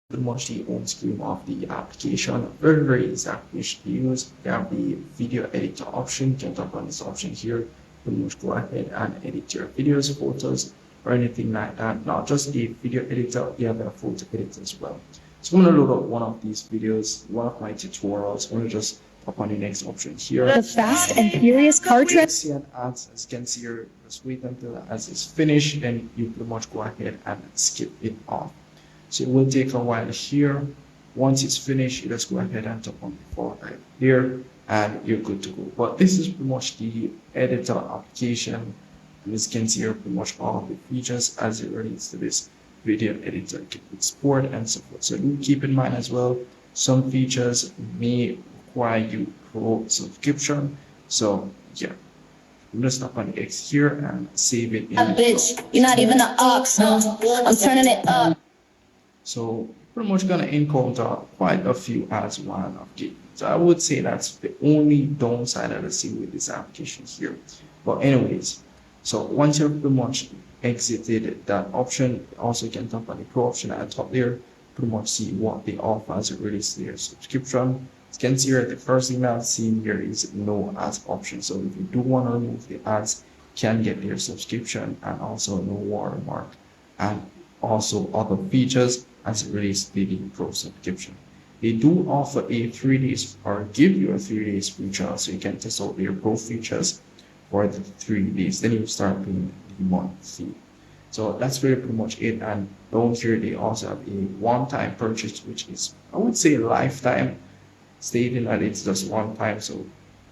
pretty much the home screen of the application. Very easy application to use. You have the video editor option. You can tap on this option here. Pretty much go ahead and edit your videos, photos, or anything like that. Not just the video editor, you have a photo editor as well. So I'm going to load up one of these videos, one of my tutorials. I'm going to just tap on the next option here. The Fast and Furious car trip. See an ads, as you can see here, just wait until the ads is finished, and you pretty much go ahead and skip it off. So it will take a while here. Once it's finished, you just go ahead and tap on the forward type here, and you're good to go. But this is pretty much the editor application. And as you can see here, pretty much all of the features as it relates to this video editor. You can export and so forth. So do keep in mind as well, some features may require you pro subscription. So yeah, I'm gonna stop on X here and save it in. Bitch, you're not even an ox, no. I'm turning it up. So pretty much gonna encounter quite a few ads while updating. So I would say that's the only downside that I see with this application here. But anyways, so once you've pretty much exited that option, you also can tap on the pro option at the top there, pretty much see what they offer as it relates to their subscription. You can see here the first thing I've seen here is no ads option. So if you do want to remove the ads, you can get their subscription and also no watermark and also other features as it relates to the pro subscription. They do offer a 3 days or give you a 3 days free trial, so you can test out their pro features for the 3 days. Then you start paying the month fee. So that's pretty much it. And down here they also have a one-time purchase, which is I would say lifetime, stating that it's just one time. So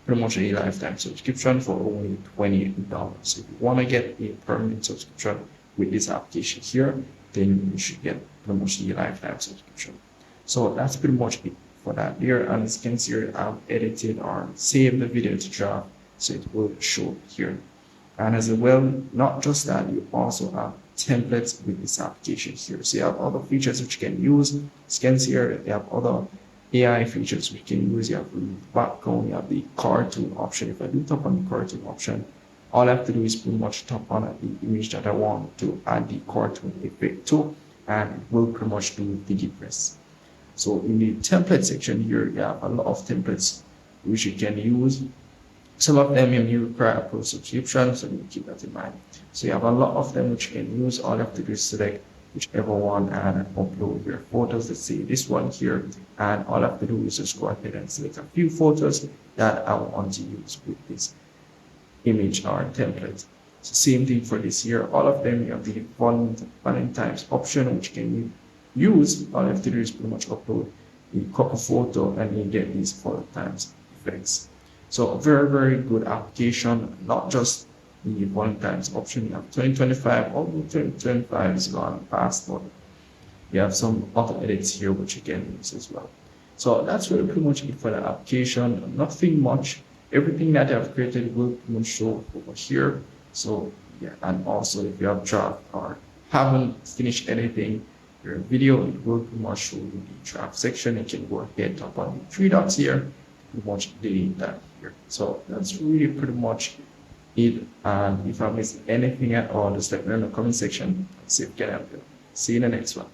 pretty much a lifetime subscription for only $20. So if you want to get a permanent subscription with this application here, then you should get pretty much the lifetime subscription. So that's pretty much it for that there. And as you can see here, I've edited or saved the video to draft, so it will show here. And as well, not just that, you also have templates with this application here. So you have other features which you can use. As you can see here, you have other AI features which you can use. You have the background, you have the cartoon option. If I do tap on the cartoon option, all I have to do is pretty much tap on the image that I want to add the cartoon effect to, and it will pretty much do the press. So in the template section here, you have a lot of templates which you can use. Some of them may require a pro subscription, so you keep that in mind. So you have a lot of them which you can use. All you have to do is select whichever one and upload your photos. Let's say this one here, and all I have to do is just go ahead and select a few photos that I want to use with this image or template. So same thing for this here. All of them, you have the Valentine's option which you can use. All you have to do is pretty much upload the couple photo and you get these Valentine's effects. So a very good application, not just the Valentine's option. You have 2025, although 2025 is gone past, but you have some other edits here which you can use as well. So that's really pretty much it for the application. Nothing much. Everything that I've created will pretty much show over here. So yeah, and also if you have draft or haven't finished editing your video, it will pretty much show you the draft section. You can go ahead, tap on the three dots here, pretty much delete that here. So that's really pretty much it. And if I missed anything at all, just let me know in the comment section. See if I can help you. See you in the next one.